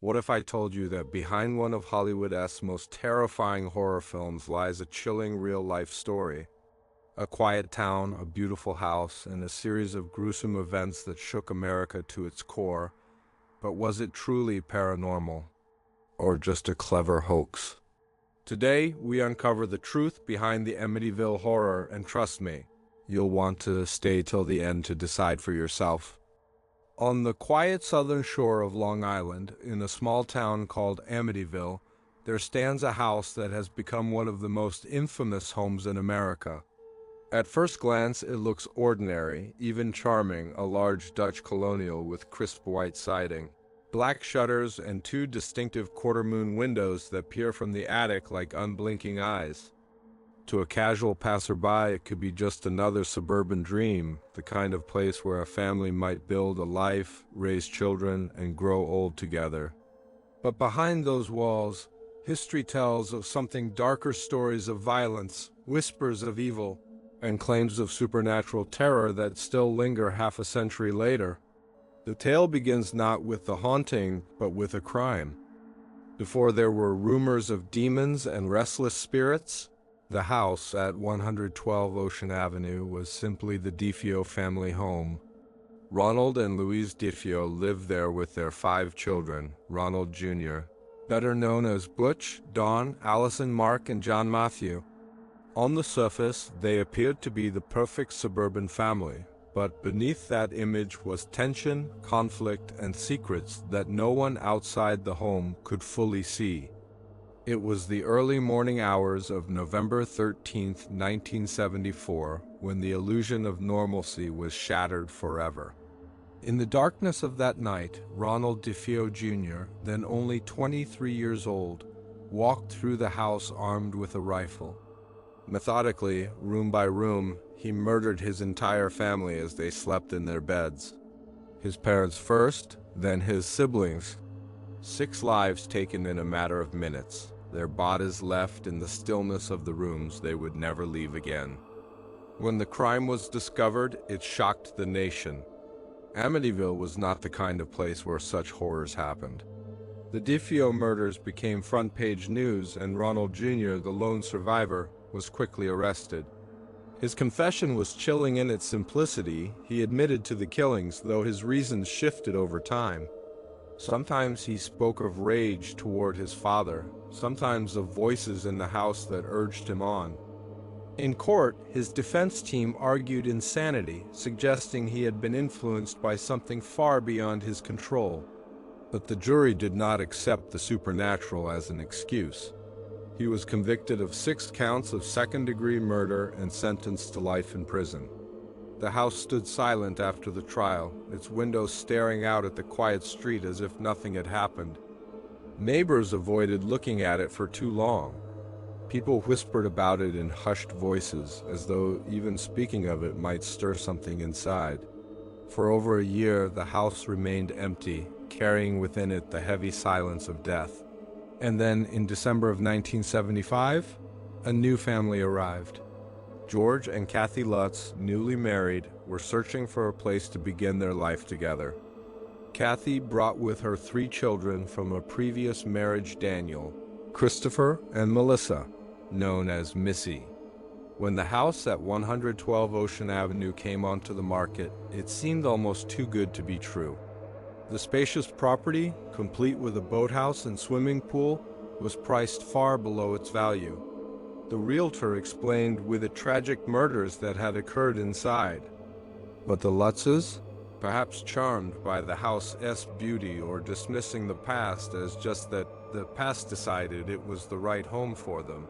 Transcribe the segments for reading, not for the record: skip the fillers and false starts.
What if I told you that behind one of Hollywood's most terrifying horror films lies a chilling real-life story? A quiet town, a beautiful house, and a series of gruesome events that shook America to its core. But was it truly paranormal? Or just a clever hoax? Today, we uncover the truth behind the Amityville Horror, and trust me, you'll want to stay till the end to decide for yourself. On the quiet southern shore of Long Island, in a small town called Amityville, there stands a house that has become one of the most infamous homes in America. At first glance, it looks ordinary, even charming, a large Dutch colonial with crisp white siding, black shutters, and two distinctive quarter-moon windows that peer from the attic like unblinking eyes. To a casual passerby, it could be just another suburban dream, the kind of place where a family might build a life, raise children, and grow old together. But behind those walls, history tells of something darker, stories of violence, whispers of evil, and claims of supernatural terror that still linger half a century later. The tale begins not with the haunting, but with a crime. Before there were rumors of demons and restless spirits, the house at 112 Ocean Avenue was simply the DeFeo family home. Ronald and Louise DeFeo lived there with their 5 children, Ronald Jr., better known as Butch, Don, Allison, Mark, and John Matthew. On the surface, they appeared to be the perfect suburban family, but beneath that image was tension, conflict, and secrets that no one outside the home could fully see. It was the early morning hours of November 13, 1974, when the illusion of normalcy was shattered forever. In the darkness of that night, Ronald DeFeo Jr., then only 23 years old, walked through the house armed with a rifle. Methodically, room by room, he murdered his entire family as they slept in their beds. His parents first, then his siblings. 6 lives taken in a matter of minutes, their bodies left in the stillness of the rooms they would never leave again. When the crime was discovered, it shocked the nation. Amityville was not the kind of place where such horrors happened. The DeFeo murders became front-page news, and Ronald Jr., the lone survivor, was quickly arrested. His confession was chilling in its simplicity. He admitted to the killings, though his reasons shifted over time. Sometimes he spoke of rage toward his father, sometimes of voices in the house that urged him on. In court, his defense team argued insanity, suggesting he had been influenced by something far beyond his control. But the jury did not accept the supernatural as an excuse. He was convicted of 6 counts of second-degree murder and sentenced to life in prison. The house stood silent after the trial, its windows staring out at the quiet street as if nothing had happened. Neighbors avoided looking at it for too long. People whispered about it in hushed voices, as though even speaking of it might stir something inside. For over a year, the house remained empty, carrying within it the heavy silence of death. And then, in December of 1975, a new family arrived. George and Kathy Lutz, newly married, were searching for a place to begin their life together. Kathy brought with her 3 children from a previous marriage: Daniel, Christopher, and Melissa, known as Missy. When the house at 112 Ocean Avenue came onto the market, it seemed almost too good to be true. The spacious property, complete with a boathouse and swimming pool, was priced far below its value. The realtor explained with the tragic murders that had occurred inside. But the Lutzes, perhaps charmed by the house's beauty or dismissing the past as just that the past decided it was the right home for them.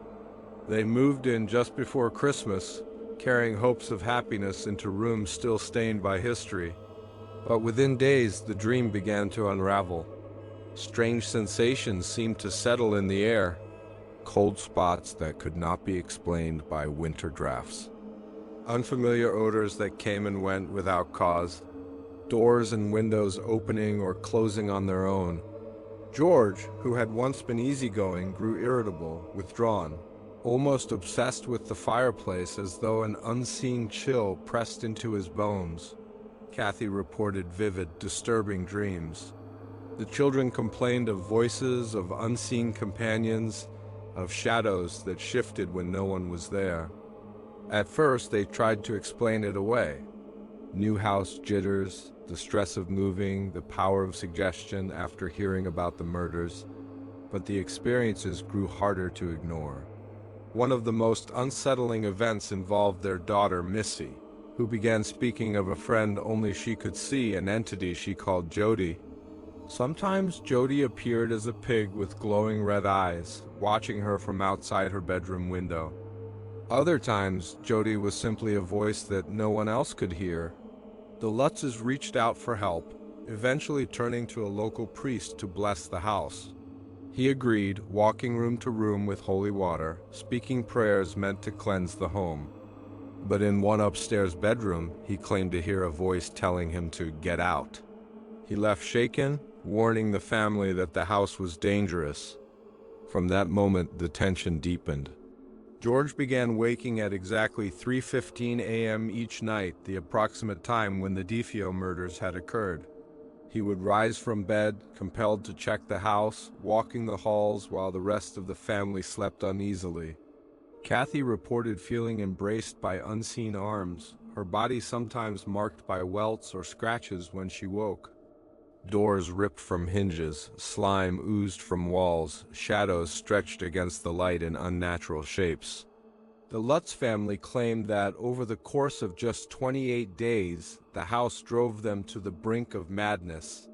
They moved in just before Christmas, carrying hopes of happiness into rooms still stained by history. But within days, the dream began to unravel. Strange sensations seemed to settle in the air, cold spots that could not be explained by winter drafts. Unfamiliar odors that came and went without cause, doors and windows opening or closing on their own. George, who had once been easygoing, grew irritable, withdrawn, almost obsessed with the fireplace, as though an unseen chill pressed into his bones. Kathy reported vivid, disturbing dreams. The children complained of voices, of unseen companions, of shadows that shifted when no one was there. At first, they tried to explain it away. New house jitters, the stress of moving, the power of suggestion after hearing about the murders. But the experiences grew harder to ignore. One of the most unsettling events involved their daughter, Missy, who began speaking of a friend only she could see, an entity she called Jody. Sometimes Jody appeared as a pig with glowing red eyes, watching her from outside her bedroom window. Other times, Jody was simply a voice that no one else could hear. The Lutzes reached out for help, eventually turning to a local priest to bless the house. He agreed, walking room to room with holy water, speaking prayers meant to cleanse the home. But in one upstairs bedroom, he claimed to hear a voice telling him to get out. He left shaken, warning the family that the house was dangerous. From that moment, the tension deepened. George began waking at exactly 3:15 a.m. each night, the approximate time when the DeFeo murders had occurred. He would rise from bed, compelled to check the house, walking the halls while the rest of the family slept uneasily. Kathy reported feeling embraced by unseen arms, her body sometimes marked by welts or scratches when she woke. Doors ripped from hinges, slime oozed from walls, shadows stretched against the light in unnatural shapes. The Lutz family claimed that over the course of just 28 days, the house drove them to the brink of madness.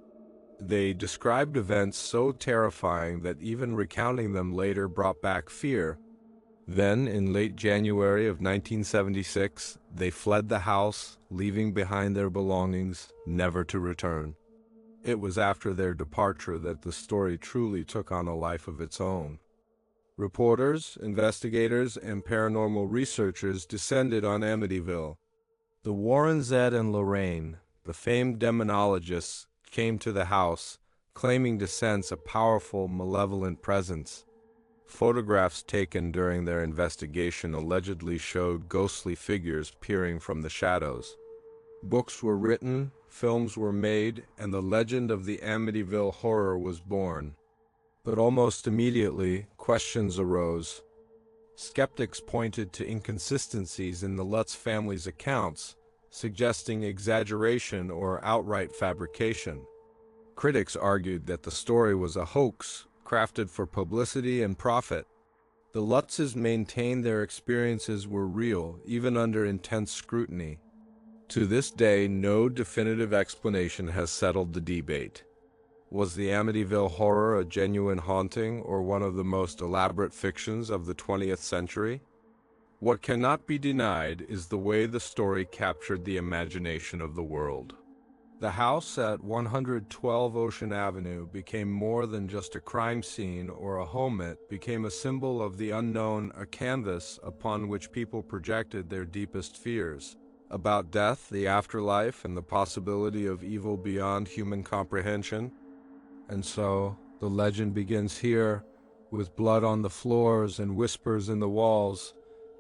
They described events so terrifying that even recounting them later brought back fear. Then, in late January of 1976, they fled the house, leaving behind their belongings, never to return. It was after their departure that the story truly took on a life of its own. Reporters, investigators, and paranormal researchers descended on Amityville. The Warrens, Ed and Lorraine, the famed demonologists, came to the house, claiming to sense a powerful, malevolent presence. Photographs taken during their investigation allegedly showed ghostly figures peering from the shadows. Books were written, films were made, and the legend of the Amityville Horror was born. But almost immediately, questions arose. Skeptics pointed to inconsistencies in the Lutz family's accounts, suggesting exaggeration or outright fabrication. Critics argued that the story was a hoax, crafted for publicity and profit. The Lutzes maintained their experiences were real, even under intense scrutiny. To this day, no definitive explanation has settled the debate. Was the Amityville Horror a genuine haunting or one of the most elaborate fictions of the 20th century? What cannot be denied is the way the story captured the imagination of the world. The house at 112 Ocean Avenue became more than just a crime scene or a home. It became a symbol of the unknown, a canvas upon which people projected their deepest fears. About death, the afterlife, and the possibility of evil beyond human comprehension. And so, the legend begins here, with blood on the floors and whispers in the walls,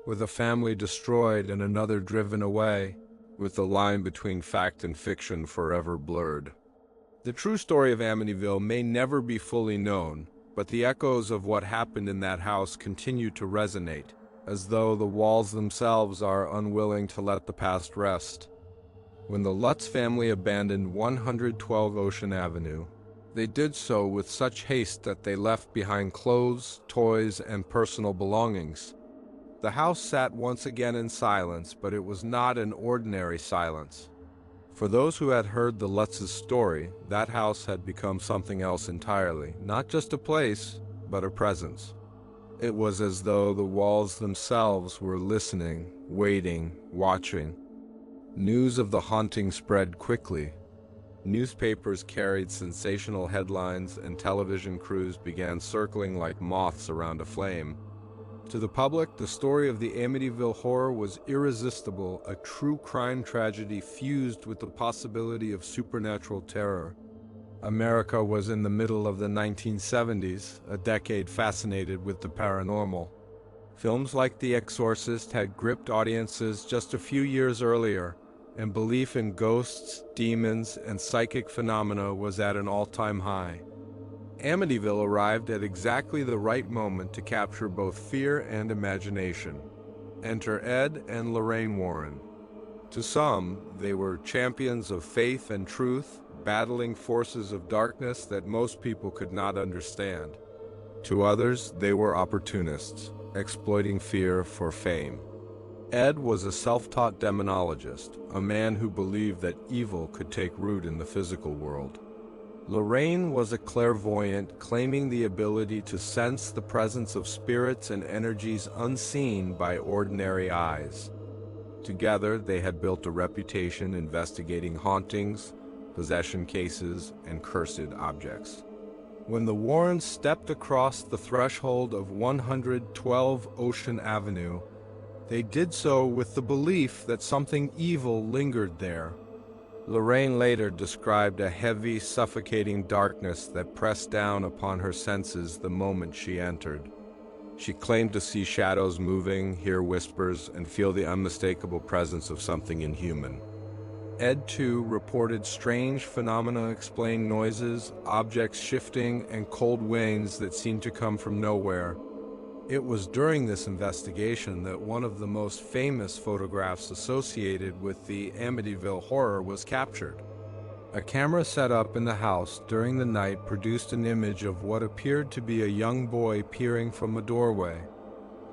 with a family destroyed and another driven away, with the line between fact and fiction forever blurred. The true story of Amityville may never be fully known, but the echoes of what happened in that house continue to resonate, as though the walls themselves are unwilling to let the past rest. When the Lutz family abandoned 112 Ocean Avenue, they did so with such haste that they left behind clothes, toys, and personal belongings. The house sat once again in silence, but it was not an ordinary silence. For those who had heard the Lutz's story, that house had become something else entirely, not just a place, but a presence. It was as though the walls themselves were listening, waiting, watching. News of the haunting spread quickly. Newspapers carried sensational headlines, and television crews began circling like moths around a flame. To the public, the story of the Amityville Horror was irresistible, a true crime tragedy fused with the possibility of supernatural terror. America was in the middle of the 1970s, a decade fascinated with the paranormal. Films like The Exorcist had gripped audiences just a few years earlier, and belief in ghosts, demons, and psychic phenomena was at an all-time high. Amityville arrived at exactly the right moment to capture both fear and imagination. Enter Ed and Lorraine Warren. To some, they were champions of faith and truth, battling forces of darkness that most people could not understand. To others, they were opportunists, exploiting fear for fame. Ed was a self-taught demonologist, a man who believed that evil could take root in the physical world. Lorraine was a clairvoyant, claiming the ability to sense the presence of spirits and energies unseen by ordinary eyes. Together, they had built a reputation investigating hauntings, possession cases, and cursed objects. When the Warrens stepped across the threshold of 112 Ocean Avenue, they did so with the belief that something evil lingered there. Lorraine later described a heavy, suffocating darkness that pressed down upon her senses the moment she entered. She claimed to see shadows moving, hear whispers, and feel the unmistakable presence of something inhuman. Ed, too, reported strange phenomena explaining noises, objects shifting, and cold winds that seemed to come from nowhere. It was during this investigation that one of the most famous photographs associated with the Amityville Horror was captured. A camera set up in the house during the night produced an image of what appeared to be a young boy peering from a doorway.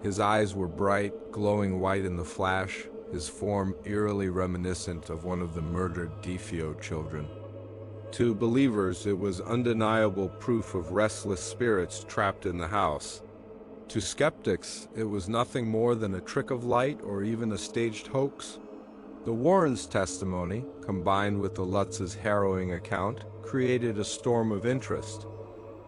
His eyes were bright, glowing white in the flash, his form eerily reminiscent of one of the murdered DeFeo children. To believers, it was undeniable proof of restless spirits trapped in the house. To skeptics, it was nothing more than a trick of light or even a staged hoax. The Warrens' testimony, combined with the Lutz's harrowing account, created a storm of interest.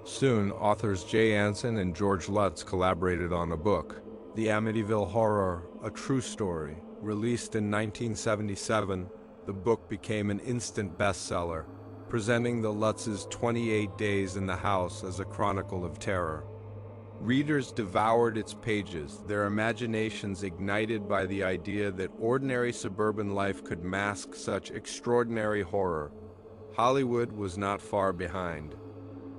Soon, authors Jay Anson and George Lutz collaborated on a book, The Amityville Horror, A True Story. Released in 1977, the book became an instant bestseller, presenting the Lutz's 28 days in the house as a chronicle of terror. Readers devoured its pages, their imaginations ignited by the idea that ordinary suburban life could mask such extraordinary horror. Hollywood was not far behind.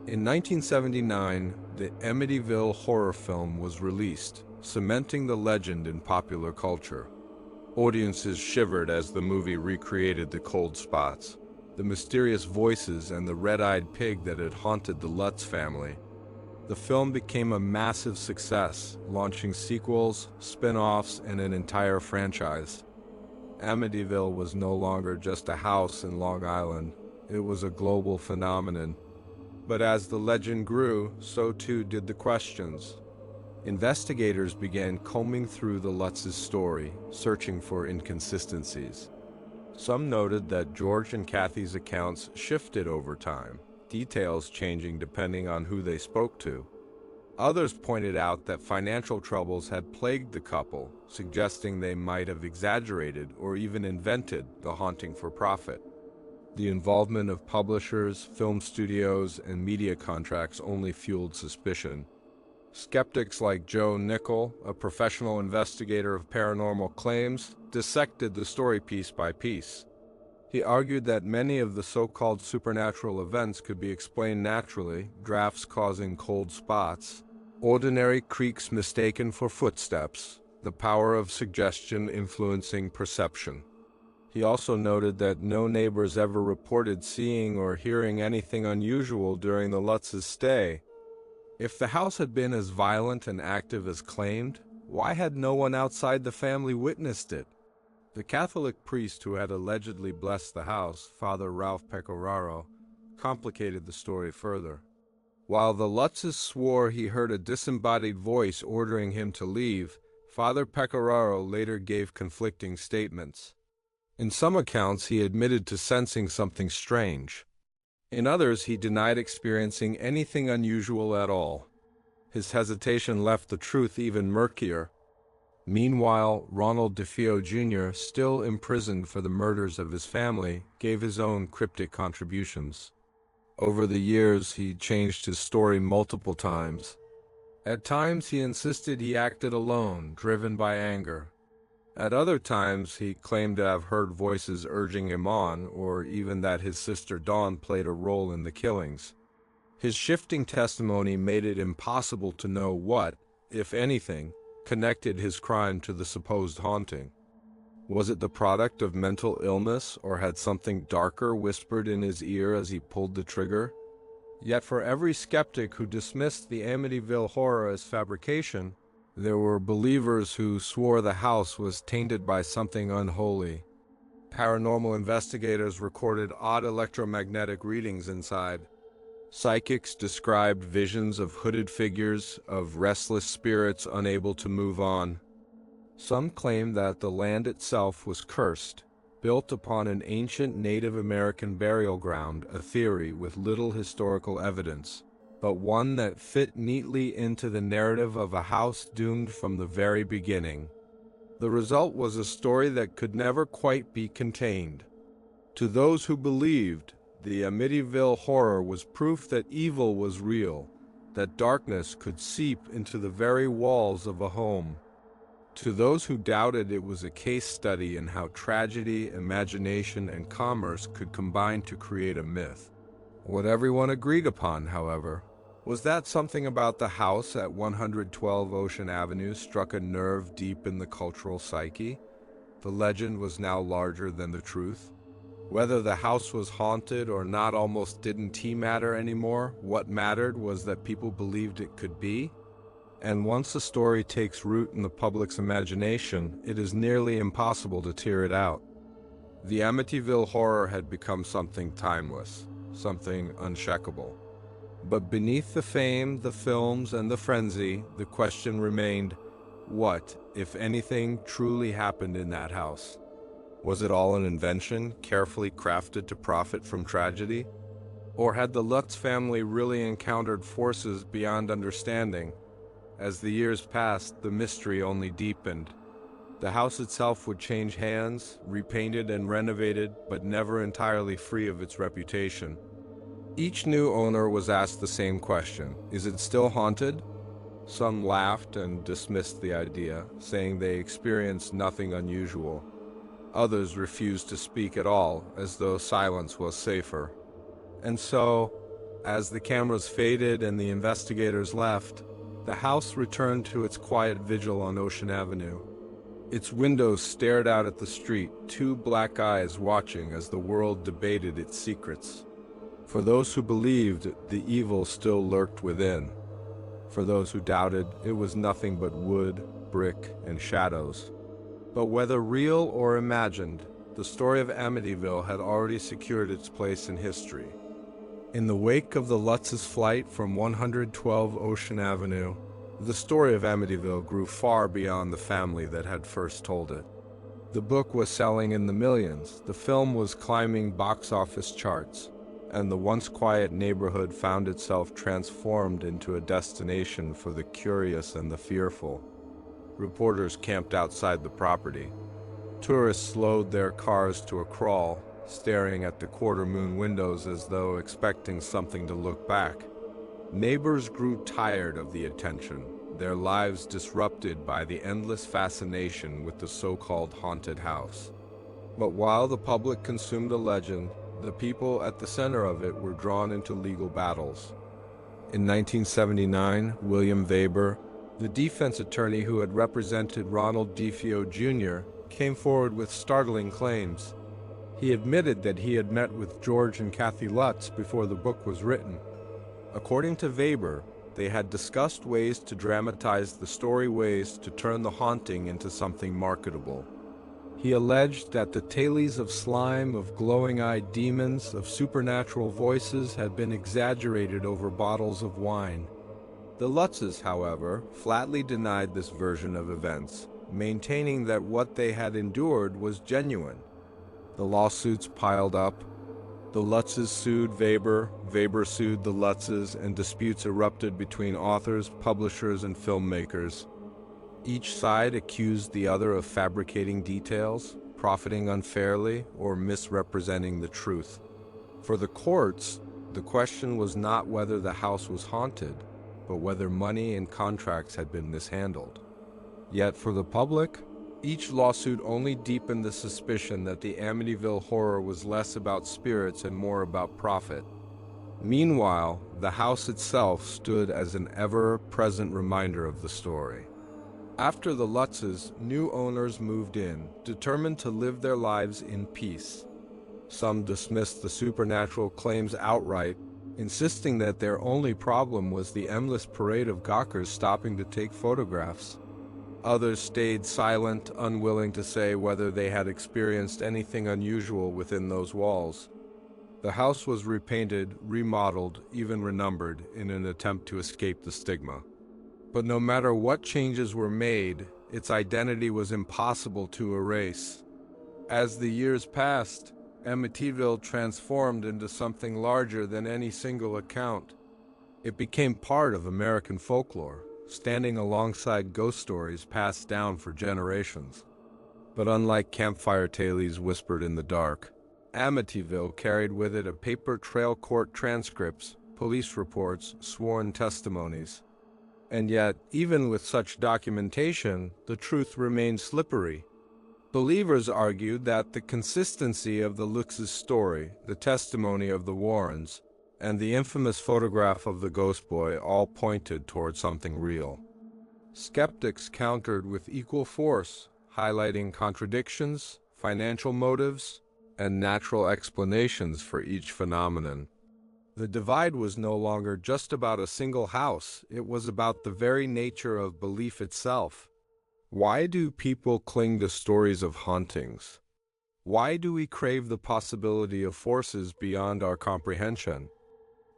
In 1979, the Amityville horror film was released, cementing the legend in popular culture. Audiences shivered as the movie recreated the cold spots, the mysterious voices, and the red-eyed pig that had haunted the Lutz family. The film became a massive success, launching sequels, spin-offs, and an entire franchise. Amityville was no longer just a house in Long Island. It was a global phenomenon. But as the legend grew, so too did the questions. Investigators began combing through the Lutz's story, searching for inconsistencies. Some noted that George and Kathy's accounts shifted over time, details changing depending on who they spoke to. Others pointed out that financial troubles had plagued the couple, suggesting they might have exaggerated or even invented the haunting for profit. The involvement of publishers, film studios, and media contracts only fueled suspicion. Skeptics like Joe Nickell, a professional investigator of paranormal claims, dissected the story piece by piece. He argued that many of the so-called supernatural events could be explained naturally, drafts causing cold spots, ordinary creaks mistaken for footsteps, the power of suggestion influencing perception. He also noted that no neighbors ever reported seeing or hearing anything unusual during the Lutz's stay. If the house had been as violent and active as claimed, why had no one outside the family witnessed it? The Catholic priest who had allegedly blessed the house, Father Ralph Pecoraro, complicated the story further. While the Lutzes swore he heard a disembodied voice ordering him to leave, Father Pecoraro later gave conflicting statements. In some accounts, he admitted to sensing something strange. In others, he denied experiencing anything unusual at all. His hesitation left the truth even murkier. Meanwhile, Ronald DeFeo Jr., still imprisoned for the murders of his family, gave his own cryptic contributions. Over the years, he changed his story multiple times. At times, he insisted he acted alone, driven by anger. At other times, he claimed to have heard voices urging him on, or even that his sister Dawn played a role in the killings. His shifting testimony made it impossible to know what, if anything, connected his crime to the supposed haunting. Was it the product of mental illness, or had something darker whispered in his ear as he pulled the trigger? Yet for every skeptic who dismissed the Amityville Horror as fabrication, there were believers who swore the house was tainted by something unholy. Paranormal investigators recorded odd electromagnetic readings inside. Psychics described visions of hooded figures, of restless spirits unable to move on. Some claimed that the land itself was cursed, built upon an ancient Native American burial ground, a theory with little historical evidence, but one that fit neatly into the narrative of a house doomed from the very beginning. The result was a story that could never quite be contained. To those who believed, the Amityville Horror was proof that evil was real, that darkness could seep into the very walls of a home. To those who doubted, it was a case study in how tragedy, imagination, and commerce could combine to create a myth. What everyone agreed upon, however, was that something about the house at 112 Ocean Avenue struck a nerve deep in the cultural psyche. The legend was now larger than the truth. Whether the house was haunted or not almost didn't matter anymore. What mattered was that people believed it could be. And once a story takes root in the public's imagination, it is nearly impossible to tear it out. The Amityville Horror had become something timeless, something unshakable. But beneath the fame, the films, and the frenzy, the question remained, what, if anything, truly happened in that house? Was it all an invention, carefully crafted to profit from tragedy? Or had the Lutz family really encountered forces beyond understanding? As the years passed, the mystery only deepened. The house itself would change hands, repainted and renovated, but never entirely free of its reputation. Each new owner was asked the same question: is it still haunted? Some laughed and dismissed the idea, saying they experienced nothing unusual. Others refused to speak at all, as though silence was safer. And so, as the cameras faded and the investigators left, the house returned to its quiet vigil on Ocean Avenue. Its windows stared out at the street, two black eyes watching as the world debated its secrets. For those who believed, the evil still lurked within. For those who doubted, it was nothing but wood, brick, and shadows. But whether real or imagined, the story of Amityville had already secured its place in history. In the wake of the Lutz's flight from 112 Ocean Avenue, the story of Amityville grew far beyond the family that had first told it. The book was selling in the millions, the film was climbing box office charts, and the once quiet neighborhood found itself transformed into a destination for the curious and the fearful. Reporters camped outside the property. Tourists slowed their cars to a crawl, staring at the quarter-moon windows as though expecting something to look back. Neighbors grew tired of the attention, their lives disrupted by the endless fascination with the so-called haunted house. But while the public consumed the legend, the people at the center of it were drawn into legal battles. In 1979, William Weber, the defense attorney who had represented Ronald DeFeo Jr., came forward with startling claims. He admitted that he had met with George and Kathy Lutz before the book was written. According to Weber, they had discussed ways to dramatize the story, ways to turn the haunting into something marketable. He alleged that the tales of slime, of glowing-eyed demons, of supernatural voices had been exaggerated over bottles of wine. The Lutzes, however, flatly denied this version of events, maintaining that what they had endured was genuine. The lawsuits piled up. The Lutzes sued Weber, Weber sued the Lutzes, and disputes erupted between authors, publishers, and filmmakers. Each side accused the other of fabricating details, profiting unfairly, or misrepresenting the truth. For the courts, the question was not whether the house was haunted, but whether money and contracts had been mishandled. Yet for the public, Each lawsuit only deepened the suspicion that the Amityville Horror was less about spirits and more about profit. Meanwhile, the house itself stood as an ever-present reminder of the story. After the Lutzes, new owners moved in, determined to live their lives in peace. Some dismissed the supernatural claims outright, insisting that their only problem was the endless parade of gawkers stopping to take photographs. Others stayed silent, unwilling to say whether they had experienced anything unusual within those walls. The house was repainted, remodeled, even renumbered in an attempt to escape the stigma. But no matter what changes were made, its identity was impossible to erase. As the years passed, Amityville transformed into something larger than any single account. It became part of American folklore, standing alongside ghost stories passed down for generations. But unlike campfire tales whispered in the dark, Amityville carried with it a paper trail, court transcripts, police reports, sworn testimonies. And yet, even with such documentation, the truth remained slippery. Believers argued that the consistency of the Lutz's story, the testimony of the Warrens, and the infamous photograph of the ghost boy all pointed toward something real. Skeptics countered with equal force, highlighting contradictions, financial motives, and natural explanations for each phenomenon. The divide was no longer just about a single house, it was about the very nature of belief itself. Why do people cling to stories of hauntings? Why do we crave the possibility of forces beyond our comprehension?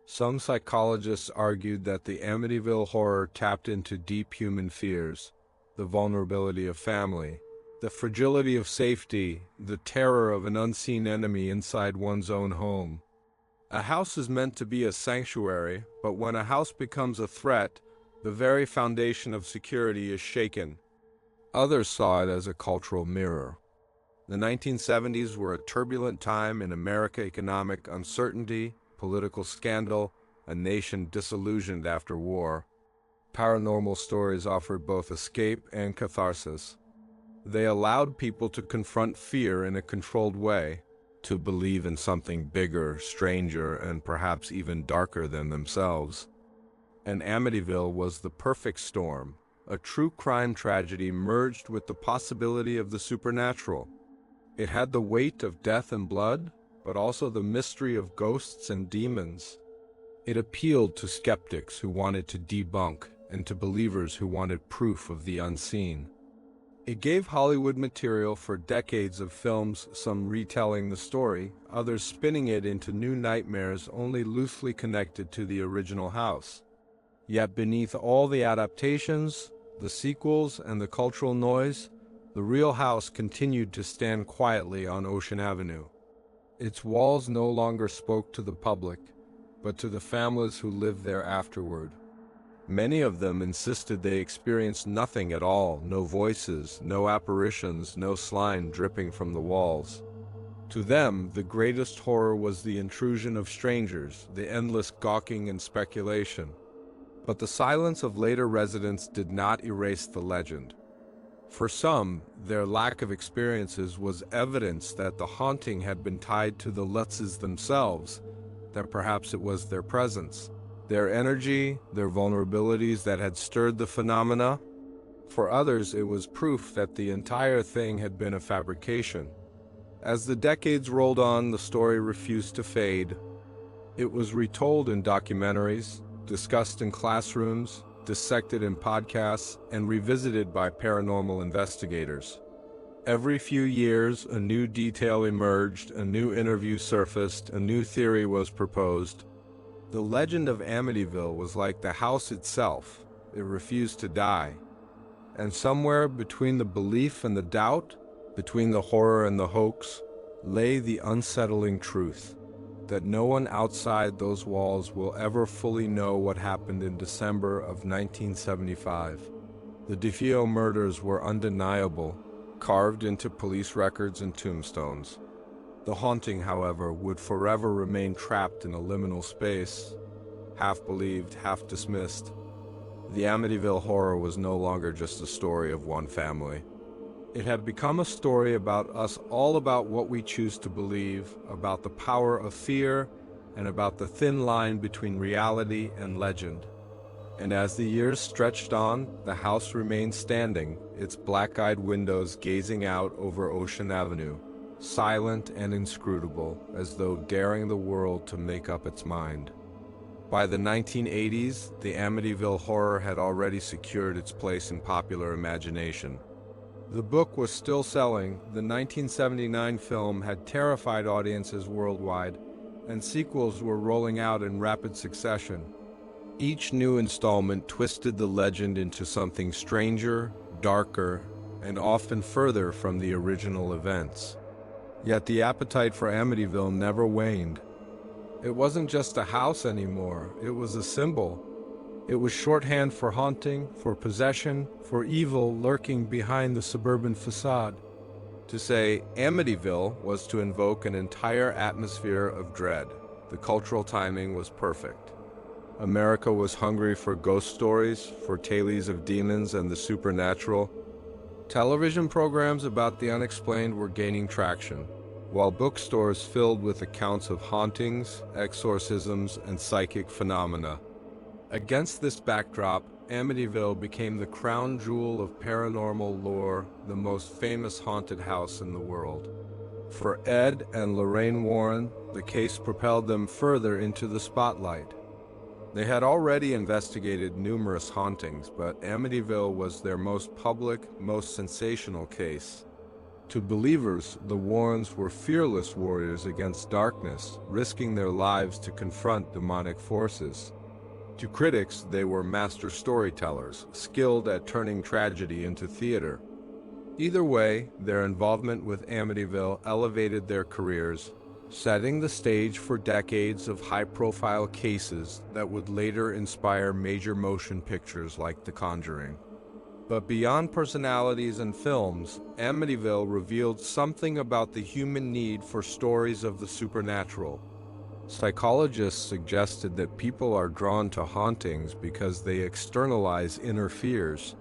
Some psychologists argued that the Amityville Horror tapped into deep human fears, the vulnerability of family, the fragility of safety, the terror of an unseen enemy inside one's own home. A house is meant to be a sanctuary, but when a house becomes a threat, the very foundation of security is shaken. Others saw it as a cultural mirror. The 1970s were a turbulent time in American economic uncertainty, political scandal, a nation disillusioned after war. Paranormal stories offered both escape and catharsis. They allowed people to confront fear in a controlled way, to believe in something bigger, stranger, and perhaps even darker than themselves. And Amityville was the perfect storm, a true crime tragedy merged with the possibility of the supernatural. It had the weight of death and blood, but also the mystery of ghosts and demons. It appealed to skeptics who wanted to debunk and to believers who wanted proof of the unseen. It gave Hollywood material for decades of films, some retelling the story, others spinning it into new nightmares only loosely connected to the original house. Yet beneath all the adaptations, the sequels, and the cultural noise, the real house continued to stand quietly on Ocean Avenue. Its walls no longer spoke to the public, but to the families who lived there afterward. Many of them insisted they experienced nothing at all, no voices, no apparitions, no slime dripping from the walls. To them, the greatest horror was the intrusion of strangers, the endless gawking and speculation. But the silence of later residents did not erase the legend. For some, their lack of experiences was evidence that the haunting had been tied to the Lutzes themselves, that perhaps it was their presence, their energy, their vulnerabilities that had stirred the phenomena. For others, it was proof that the entire thing had been a fabrication. As the decades rolled on, the story refused to fade. It was retold in documentaries, discussed in classrooms, dissected in podcasts, and revisited by paranormal investigators. Every few years, a new detail emerged, a new interview surfaced, a new theory was proposed. The legend of Amityville was like the house itself. It refused to die. And somewhere between the belief and the doubt, between the horror and the hoax, lay the unsettling truth that no one outside those walls will ever fully know what happened in December of 1975. The DeFeo murders were undeniable, carved into police records and tombstones. The haunting, however, would forever remain trapped in a liminal space, half believed, half dismissed. The Amityville Horror was no longer just a story of one family. It had become a story about us, all about what we choose to believe, about the power of fear, and about the thin line between reality and legend. And as the years stretched on, the house remained standing, its black-eyed windows gazing out over Ocean Avenue, silent and inscrutable, as though daring the world to make up its mind. By the 1980s, the Amityville Horror had already secured its place in popular imagination. The book was still selling, the 1979 film had terrified audiences worldwide, and sequels were rolling out in rapid succession. Each new installment twisted the legend into something stranger, darker, and often further from the original events. Yet the appetite for Amityville never waned. It wasn't just a house anymore, it was a symbol. It was shorthand for haunting, for possession, for evil lurking behind the suburban facade. To say Amityville was to invoke an entire atmosphere of dread. The cultural timing was perfect. America was hungry for ghost stories, for tales of demons and the supernatural. Television programs about the unexplained were gaining traction, while bookstores filled with accounts of hauntings, exorcisms, and psychic phenomena. Against this backdrop, Amityville became the crown jewel of paranormal lore, the most famous haunted house in the world. For Ed and Lorraine Warren, the case propelled them further into the spotlight. They had already investigated numerous hauntings, but Amityville was their most public, most sensational case. To believers, the Warrens were fearless warriors against darkness, risking their lives to confront demonic forces. To critics, they were master storytellers, skilled at turning tragedy into theater. Either way, their involvement with Amityville elevated their careers, setting the stage for decades of high-profile cases that would later inspire major motion pictures like The Conjuring. But beyond personalities and films, Amityville revealed something about the human need for stories of the supernatural. Psychologists suggested that people are drawn to hauntings because they externalize inner fears.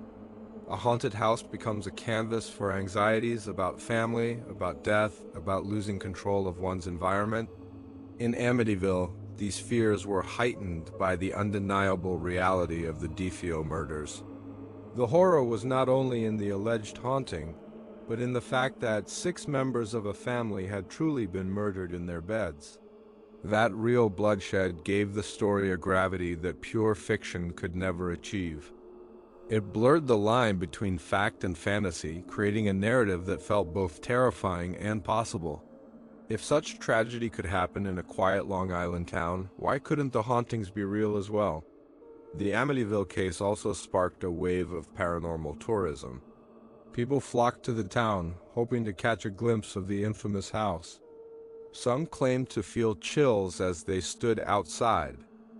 A haunted house becomes a canvas for anxieties about family, about death, about losing control of one's environment. In Amityville, these fears were heightened by the undeniable reality of the DeFeo murders. The horror was not only in the alleged haunting, but in the fact that 6 members of a family had truly been murdered in their beds. That real bloodshed gave the story a gravity that pure fiction could never achieve. It blurred the line between fact and fantasy, creating a narrative that felt both terrifying and possible. If such tragedy could happen in a quiet Long Island town, why couldn't the hauntings be real as well? The Amityville case also sparked a wave of paranormal tourism. People flocked to the town, hoping to catch a glimpse of the infamous house. Some claimed to feel chills as they stood outside.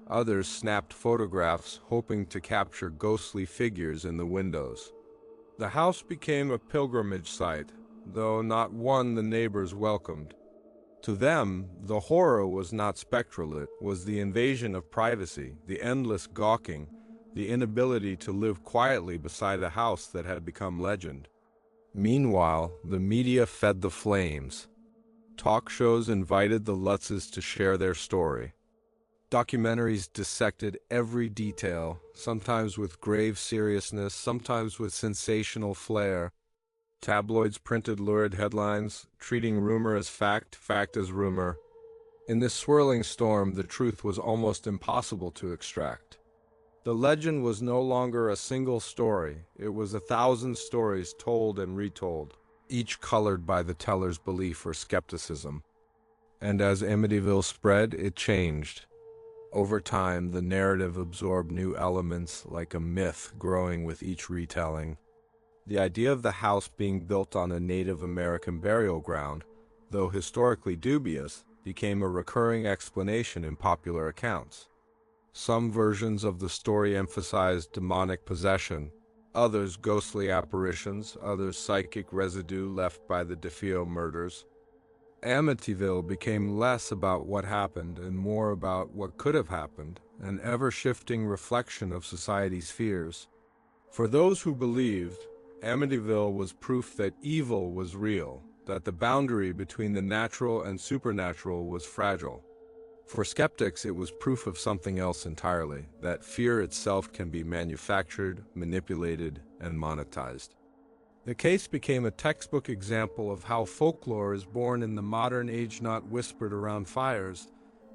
Others snapped photographs, hoping to capture ghostly figures in the windows. The house became a pilgrimage site, though not one the neighbors welcomed. To them, the horror was not spectral, it was the invasion of privacy, the endless gawking, the inability to live quietly beside a house that had become legend. Meanwhile, the media fed the flames. Talk shows invited the Lutzes to share their story. Documentaries dissected every detail, sometimes with grave seriousness, sometimes with sensational flair. Tabloids printed lurid headlines, treating rumor as fact, fact as rumor. In this swirling storm, the truth was almost impossible to extract. The legend was no longer a single story, it was 1,000 stories told and retold, each colored by the teller's belief or skepticism. And as Amityville spread, it changed. Over time, the narrative absorbed new elements like a myth growing with each retelling. The idea of the house being built on a Native American burial ground, though historically dubious, became a recurring explanation in popular accounts. Some versions of the story emphasized demonic possession, others ghostly apparitions, others psychic residue left by the DeFeo murders. Amityville became less about what happened and more about what could have happened, an ever-shifting reflection of society's fears. For those who believed, Amityville was proof that evil was real, that the boundary between the natural and supernatural was fragile. For skeptics, it was proof of something else entirely, that fear itself can be manufactured, manipulated, and monetized. The case became a textbook example of how folklore is born in the modern age, not whispered around fires,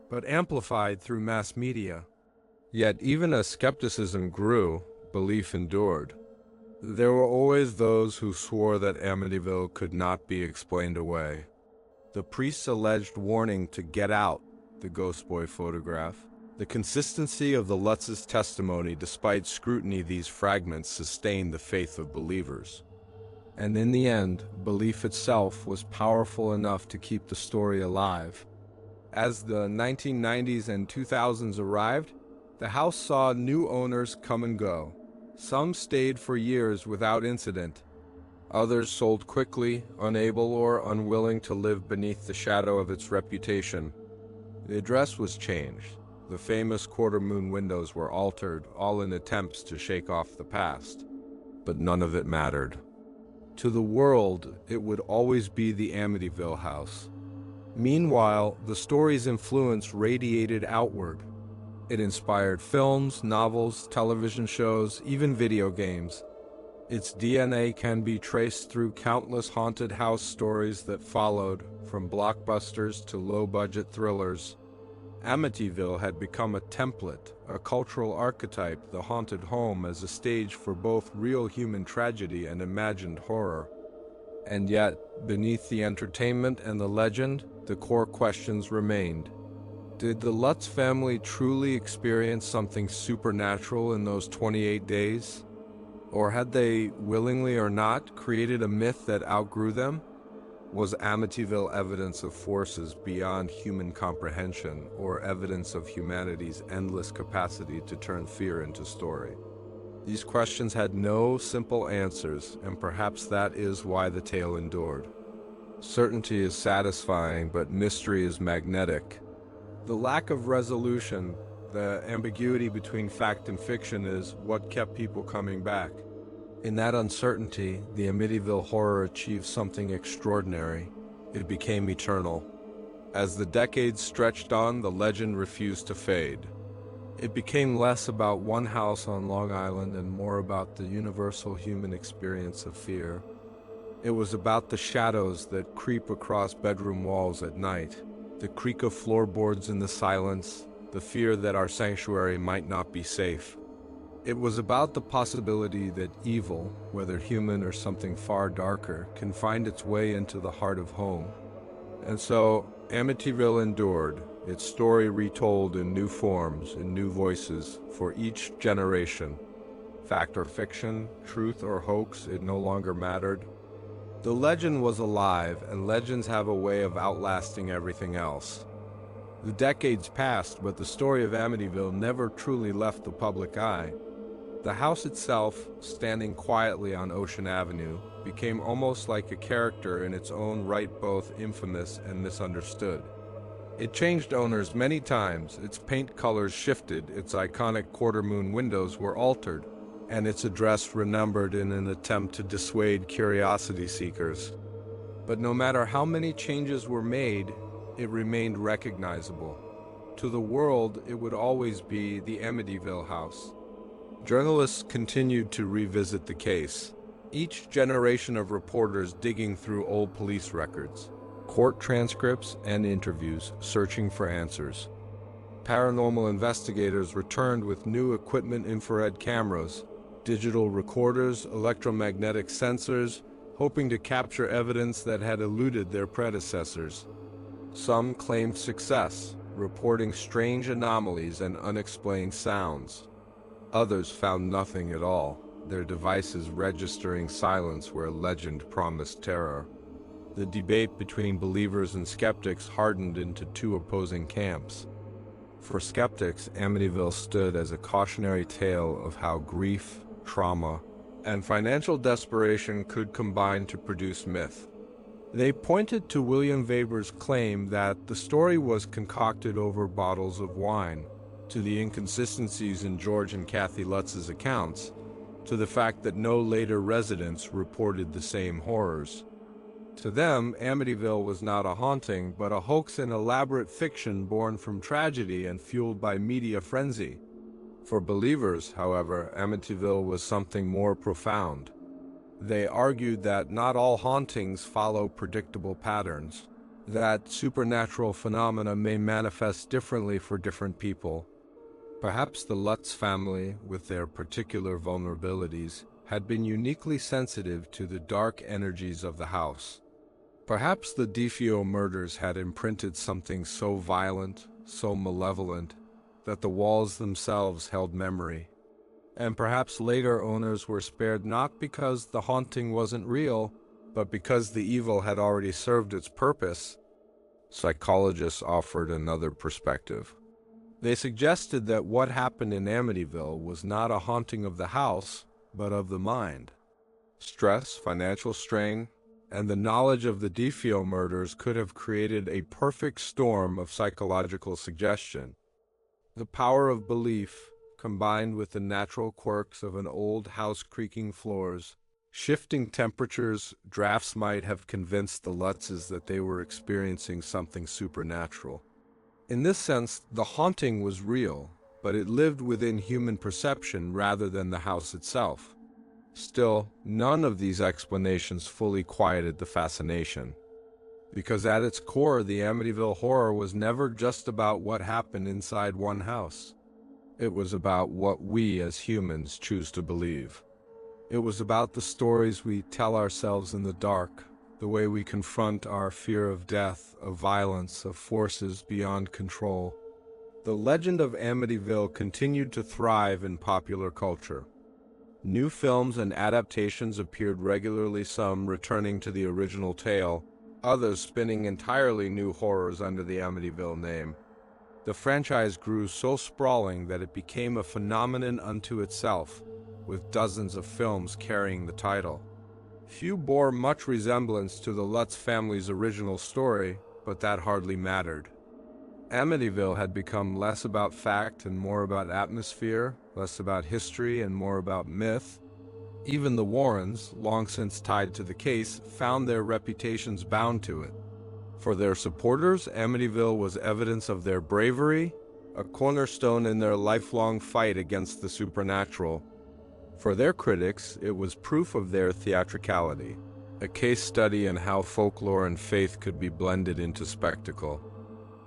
but amplified through mass media. Yet even as skepticism grew, belief endured. There were always those who swore that Amityville could not be explained away. The priest's alleged warning to get out, the ghost boy photograph, the consistency of the Lutz's testimony despite scrutiny, these fragments sustained the faith of believers. And in the end, belief itself was powerful enough to keep the story alive. As the 1990s and 2000s arrived, the house saw new owners come and go. Some stayed for years without incident. Others sold quickly, unable or unwilling to live beneath the shadow of its reputation. The address was changed. The famous quarter-moon windows were altered, all in attempts to shake off the past. But none of it mattered. To the world, it would always be the Amityville house. Meanwhile, the story's influence radiated outward. It inspired films, novels, television shows, even video games. Its DNA can be traced through countless haunted house stories that followed, from blockbusters to low-budget thrillers. Amityville had become a template, a cultural archetype, the haunted home as a stage for both real human tragedy and imagined horror. And yet, beneath the entertainment and the legend, the core questions remained. Did the Lutz family truly experience something supernatural in those 28 days? Or had they, willingly or not, created a myth that outgrew them? Was Amityville evidence of forces beyond human comprehension, or evidence of humanity's endless capacity to turn fear into story? These questions had no simple answers, and perhaps that is why the tale endured. Certainty is satisfying, but mystery is magnetic. The lack of resolution, the ambiguity between fact and fiction is what kept people coming back. In that uncertainty, the Amityville Horror achieved something extraordinary. It became eternal. As the decades stretched on, the legend refused to fade. It became less about one house on Long Island and more about the universal human experience of fear. It was about the shadows that creep across bedroom walls at night, the creak of floorboards in the silence, the fear that our sanctuary might not be safe. It was about the possibility that evil, whether human or something far darker, can find its way into the heart of home. And so, Amityville endured, its story retold in new forms, in new voices, for each generation. Fact or fiction, truth or hoax, it no longer mattered. The legend was alive, and legends have a way of outlasting everything else. The decades passed, but the story of Amityville never truly left the public eye. The house itself, standing quietly on Ocean Avenue, became almost like a character in its own right, both infamous and misunderstood. It changed owners many times, its paint colors shifted, its iconic quarter-moon windows were altered, and its address renumbered in an attempt to dissuade curiosity seekers. But no matter how many changes were made, it remained recognizable. To the world, it would always be the Amityville house. Journalists continued to revisit the case, each generation of reporters digging through old police records, court transcripts, and interviews, searching for answers. Paranormal investigators returned with new equipment, infrared cameras, digital recorders, electromagnetic sensors, hoping to capture evidence that had eluded their predecessors. Some claimed success, reporting strange anomalies and unexplained sounds. Others found nothing at all, their devices registering silence where legend promised terror. The debate between believers and skeptics hardened into two opposing camps. For skeptics, Amityville stood as a cautionary tale of how grief, trauma, and financial desperation could combine to produce myth. They pointed to William Weber's claim that the story was concocted over bottles of wine, to the inconsistencies in George and Kathy Lutz's accounts, to the fact that no later residents reported the same horrors. To them, Amityville was not a haunting, but a hoax and elaborate fiction born from tragedy and fueled by media frenzy. For believers, however, Amityville was something more profound. They argued that not all hauntings follow predictable patterns, that supernatural phenomena may manifest differently for different people. Perhaps the Lutz family, with their particular vulnerabilities, had been uniquely sensitive to the dark energies of the house. Perhaps the DeFeo murders had imprinted something so violent, so malevolent, that the walls themselves held memory. And perhaps later owners were spared not because the haunting wasn't real, but because the evil had already served its purpose. Psychologists offered another perspective. They suggested that what happened in Amityville was not a haunting of the house, but of the mind. Stress, financial strain, and the knowledge of the DeFeo murders could have created a perfect storm of psychological suggestion. The power of belief, combined with the natural quirks of an old house, creaking floors, shifting temperatures, drafts, might have convinced the Lutzes that they were experiencing something supernatural. In this sense, the haunting was real, but it lived within human perception rather than the house itself. Still, none of these explanations fully quieted the fascination. Because at its core, the Amityville Horror was never just about what happened inside one house. It was about what we as humans choose to believe. It was about the stories we tell ourselves in the dark, the way we confront our fear of death, of violence, of forces beyond control. The legend of Amityville continued to thrive in popular culture. New films and adaptations appeared regularly, some returning to the original tale, others spinning entirely new horrors under the Amityville name. The franchise grew so sprawling that it became a phenomenon unto itself, with dozens of films carrying the title. Few bore much resemblance to the Lutz family's original story, but that hardly mattered. Amityville had become less about fact and more about atmosphere, less about history and more about myth. Even the Warrens, long since tied to the case, found their reputations bound to it. For their supporters, Amityville was evidence of their bravery, a cornerstone in their lifelong fight against the supernatural. For their critics, it was proof of their theatricality, a case study in how folklore and faith could be blended into spectacle.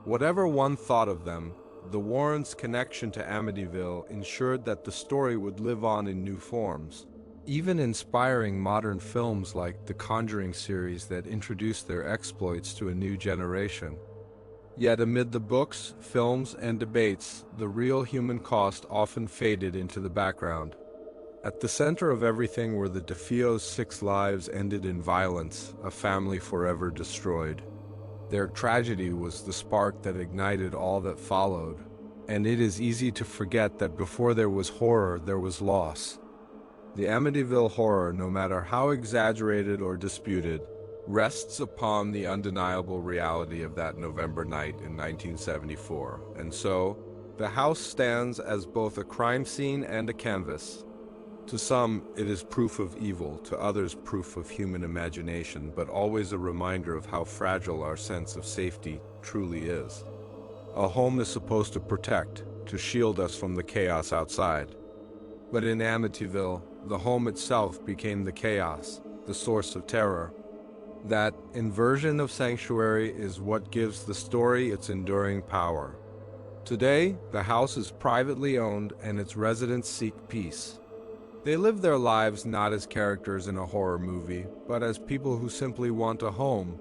Whatever one thought of them, the Warrens' connection to Amityville ensured that the story would live on in new forms, even inspiring modern films like the Conjuring series that introduced their exploits to a new generation. Yet amid the books, films, and debates, the real human cost often faded into the background. At the center of everything were the DeFeo's 6 lives ended in violence, a family forever destroyed. Their tragedy was the spark that ignited all that followed, and it is easy to forget that before there was horror, there was loss. The Amityville Horror, no matter how exaggerated or disputed, rests upon the undeniable reality of that November night in 1974, and so, the house stands as both a crime scene and a canvas. To some, it is proof of evil, to others proof of human imagination, but always a reminder of how fragile our sense of safety truly is. A home is supposed to protect, to shield us from the chaos outside. But in Amityville, the home itself became the chaos, the source of terror. That inversion of sanctuary is what gives the story its enduring power. Today, the house is privately owned and its residents seek peace. They live their lives not as characters in a horror movie, but as people who simply want a home.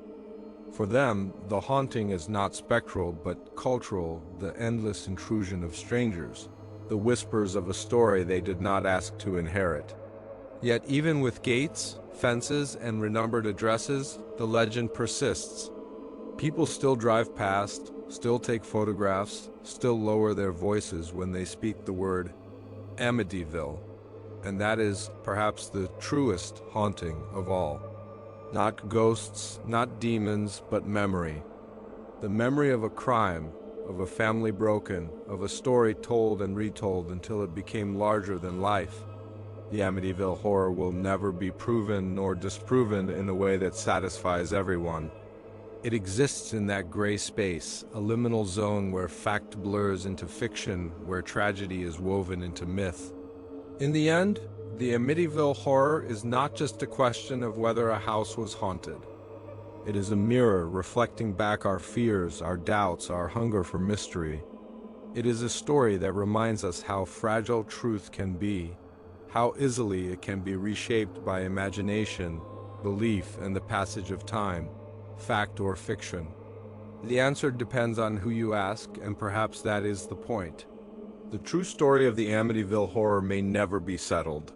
For them, the haunting is not spectral, but cultural, the endless intrusion of strangers, the whispers of a story they did not ask to inherit. Yet even with gates, fences, and renumbered addresses, the legend persists. People still drive past, still take photographs, still lower their voices when they speak the word Amityville. And that is perhaps the truest haunting of all. Not ghosts, not demons, but memory. The memory of a crime, of a family broken, of a story told and retold until it became larger than life. The Amityville Horror will never be proven nor disproven in a way that satisfies everyone. It exists in that gray space, a liminal zone where fact blurs into fiction, where tragedy is woven into myth. In the end, the Amityville Horror is not just a question of whether a house was haunted. It is a mirror reflecting back our fears, our doubts, our hunger for mystery. It is a story that reminds us how fragile truth can be, how easily it can be reshaped by imagination, belief, and the passage of time, fact or fiction. The answer depends on who you ask, and perhaps that is the point. The true story of the Amityville Horror may never be settled,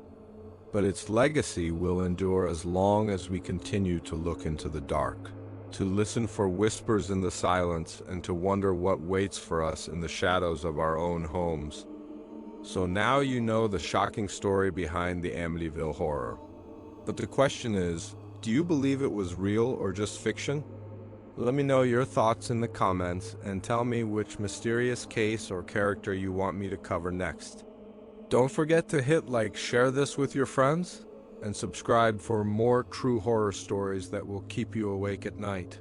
but its legacy will endure as long as we continue to look into the dark, to listen for whispers in the silence, and to wonder what waits for us in the shadows of our own homes. So now you know the shocking story behind the Amityville Horror. But the question is, do you believe it was real or just fiction? Let me know your thoughts in the comments and tell me which mysterious case or character you want me to cover next. Don't forget to hit like, share this with your friends, and subscribe for more true horror stories that will keep you awake at night.